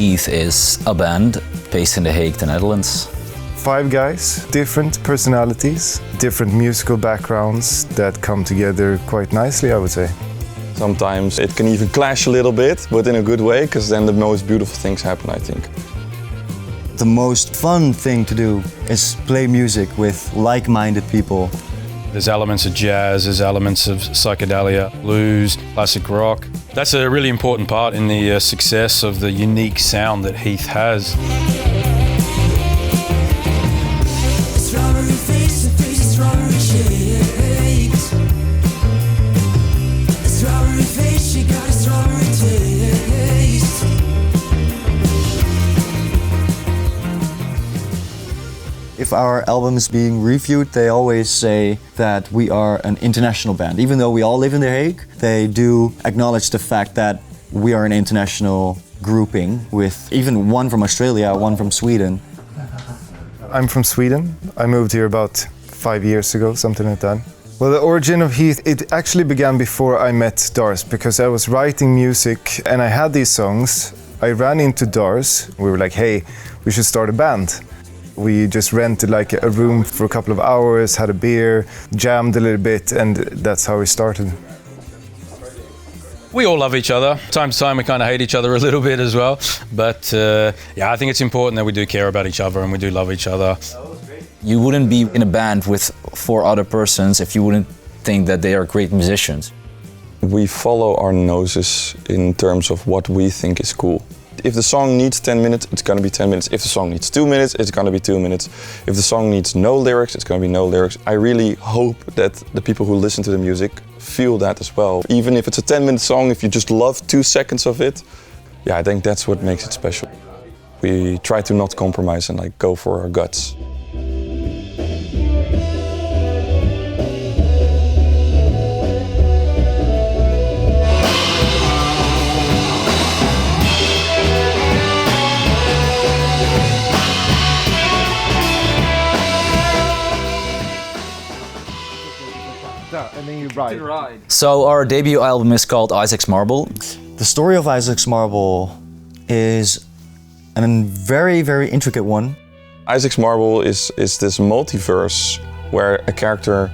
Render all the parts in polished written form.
Heath is a band based in The Hague, the Netherlands. 5 guys, different personalities, different musical backgrounds that come together quite nicely, I would say. Sometimes it can even clash a little bit, but in a good way, because then the most beautiful things happen, I think. The most fun thing to do is play music with like-minded people. There's elements of jazz, there's elements of psychedelia, blues, classic rock. That's a really important part in the success of the unique sound that Heath has. If our album is being reviewed, they always say that we are an international band. Even though we all live in The Hague, they do acknowledge the fact that we are an international grouping with even one from Australia, one from Sweden. I'm from Sweden. I moved here about 5 years ago, something like that. Well, the origin of Heath, it actually began before I met Dars, because I was writing music and I had these songs. I ran into Dars. We were like, hey, we should start a band. We just rented like a room for a couple of hours, had a beer, jammed a little bit, and that's how we started. We all love each other. Time to time we kind of hate each other a little bit as well. But yeah, I think it's important that we do care about each other and we do love each other. You wouldn't be in a band with 4 other persons if you wouldn't think that they are great musicians. We follow our noses in terms of what we think is cool. If the song needs 10 minutes, it's gonna be 10 minutes. If the song needs 2 minutes, it's gonna be 2 minutes. If the song needs no lyrics, it's gonna be no lyrics. I really hope that the people who listen to the music feel that as well. Even if it's a 10-minute song, if you just love 2 seconds of it, yeah, I think that's what makes it special. We try to not compromise and like go for our guts. And then you ride. So our debut album is called Isaak's Marble. The story of Isaac's Marble is a very, very intricate one. Isaak's Marble is this multiverse where a character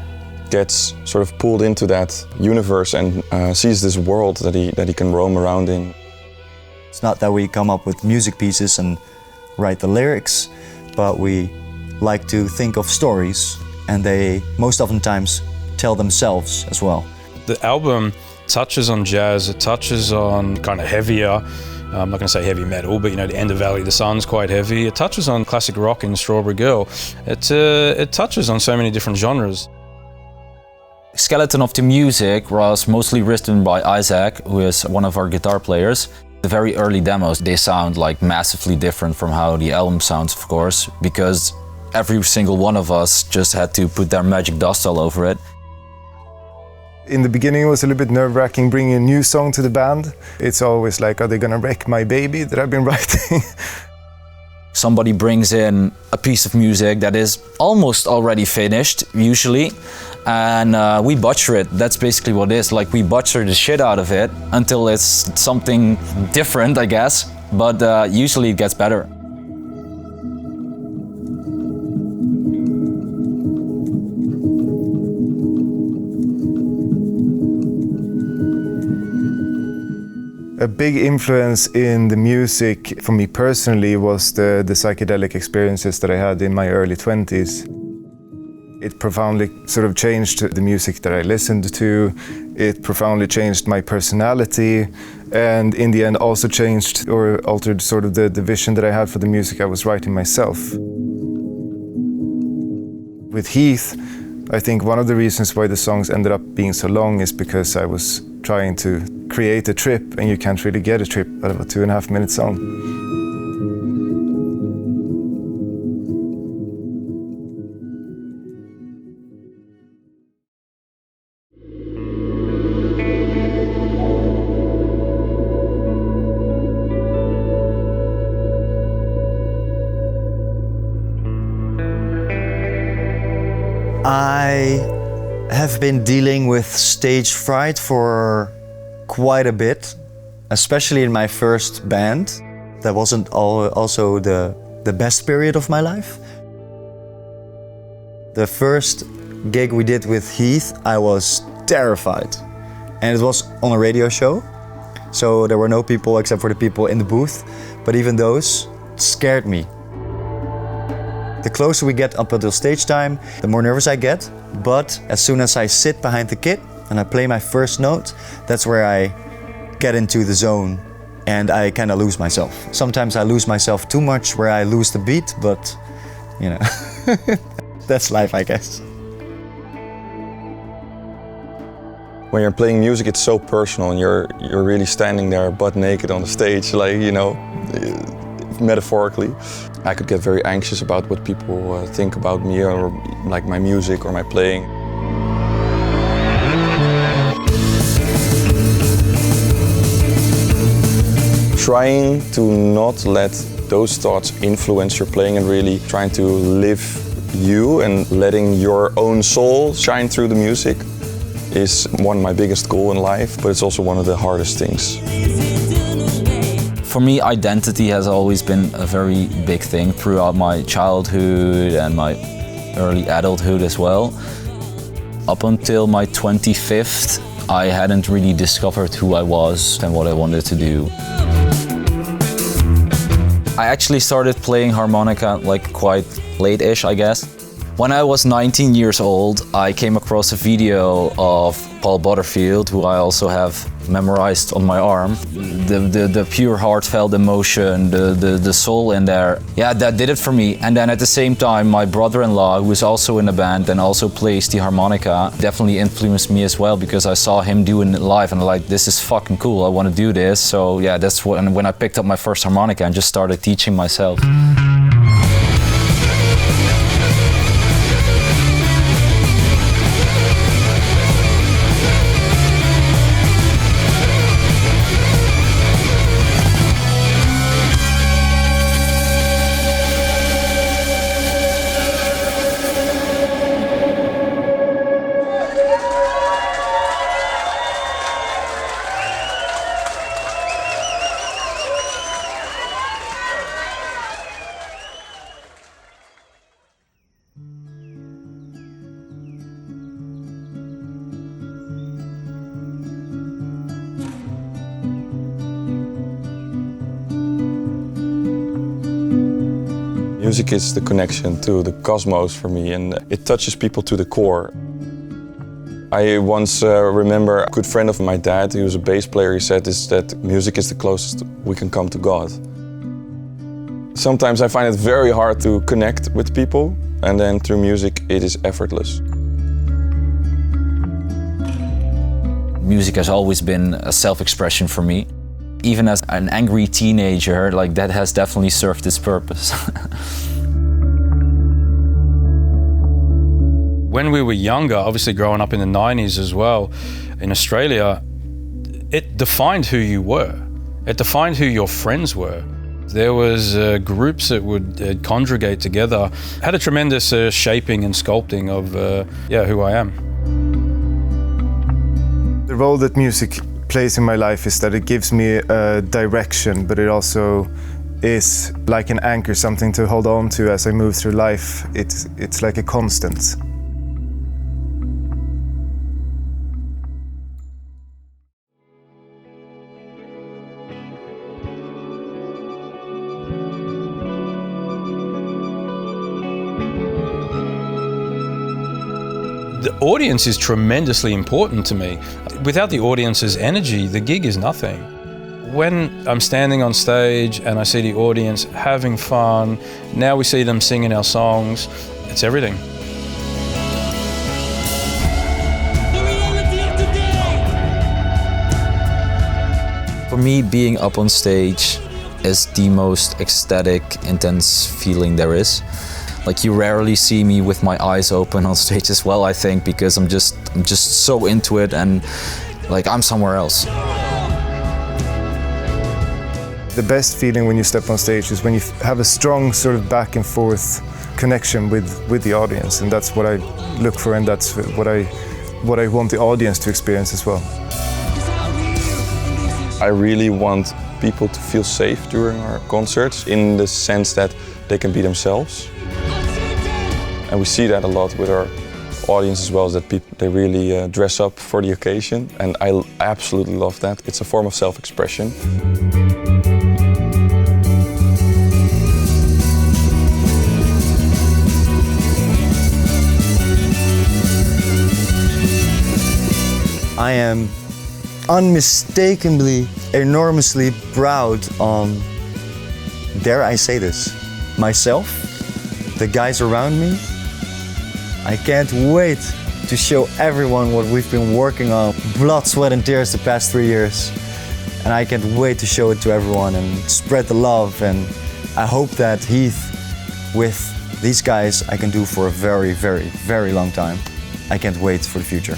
gets sort of pulled into that universe and sees this world that he can roam around in. It's not that we come up with music pieces and write the lyrics, but we like to think of stories, and they most oftentimes tell themselves as well. The album touches on jazz, it touches on kind of heavier, I'm not going to say heavy metal, but you know, the End of Valley, the Sun's quite heavy. It touches on classic rock in Strawberry Girl. It touches on so many different genres. Skeleton of the music was mostly written by Isaak, who is one of our guitar players. The very early demos, they sound like massively different from how the album sounds, of course, because every single one of us just had to put their magic dust all over it. In the beginning it was a little bit nerve-wracking bringing a new song to the band. It's always like, are they gonna wreck my baby that I've been writing? Somebody brings in a piece of music that is almost already finished, usually, and we butcher it. That's basically what it is. Like, we butcher the shit out of it until it's something different, I guess, but usually it gets better. A big influence in the music for me personally was the psychedelic experiences that I had in my early 20s. It profoundly sort of changed the music that I listened to. It profoundly changed my personality, and in the end also changed or altered sort of the vision that I had for the music I was writing myself. With Heath, I think one of the reasons why the songs ended up being so long is because I was trying to create a trip, and you can't really get a trip out of a 2.5-minute song. I have been dealing with stage fright for quite a bit, especially in my first band. that wasn't also the best period of my life. The first gig we did with Heath, I was terrified. And it was on a radio show, so there were no people except for the people in the booth, but even those scared me. The closer we get up until stage time, the more nervous I get, but as soon as I sit behind the kit and I play my first note, that's where I get into the zone and I kind of lose myself. Sometimes I lose myself too much where I lose the beat, but you know, that's life, I guess. When you're playing music, it's so personal, and you're really standing there butt naked on the stage, like, you know, metaphorically. I could get very anxious about what people think about me, or like my music or my playing. Trying to not let those thoughts influence your playing and really trying to live you and letting your own soul shine through the music is one of my biggest goals in life, but it's also one of the hardest things. For me, identity has always been a very big thing throughout my childhood and my early adulthood as well. Up until my 25th, I hadn't really discovered who I was and what I wanted to do. I actually started playing harmonica like quite late-ish, I guess. When I was 19 years old, I came across a video of Paul Butterfield, who I also have memorized on my arm. The pure heartfelt emotion, the soul in there. Yeah, that did it for me. And then at the same time, my brother-in-law, who is also in the band and also plays the harmonica, definitely influenced me as well, because I saw him doing it live and I'm like, this is fucking cool, I want to do this. So yeah, that's when I picked up my first harmonica and just started teaching myself. Music is the connection to the cosmos for me, and it touches people to the core. I once remember a good friend of my dad, he was a bass player, he said that music is the closest we can come to God. Sometimes I find it very hard to connect with people, and then through music it is effortless. Music has always been a self-expression for me. Even as an angry teenager, like that has definitely served its purpose. When we were younger, obviously growing up in the 90s as well, in Australia, it defined who you were. It defined who your friends were. There was groups that would congregate together, had a tremendous shaping and sculpting of who I am. The role that music plays in my life is that it gives me a direction, but it also is like an anchor, something to hold on to as I move through life. It's like a constant. The audience is tremendously important to me. Without the audience's energy, the gig is nothing. When I'm standing on stage and I see the audience having fun, now we see them singing our songs, it's everything. For me, being up on stage is the most ecstatic, intense feeling there is. Like, you rarely see me with my eyes open on stage as well, I think, because I'm just so into it and like I'm somewhere else. The best feeling when you step on stage is when you have a strong sort of back and forth connection with the audience, and that's what I look for, and that's what I want the audience to experience as well. I really want people to feel safe during our concerts in the sense that they can be themselves. And we see that a lot with our audience as well, is that people, they really dress up for the occasion, and I absolutely love that. It's a form of self-expression. I am unmistakably, enormously proud on, dare I say this, myself, the guys around me. I can't wait to show everyone what we've been working on, blood, sweat and tears the past 3 years. And I can't wait to show it to everyone and spread the love. And I hope that Heath, with these guys, I can do for a very, very, very long time. I can't wait for the future.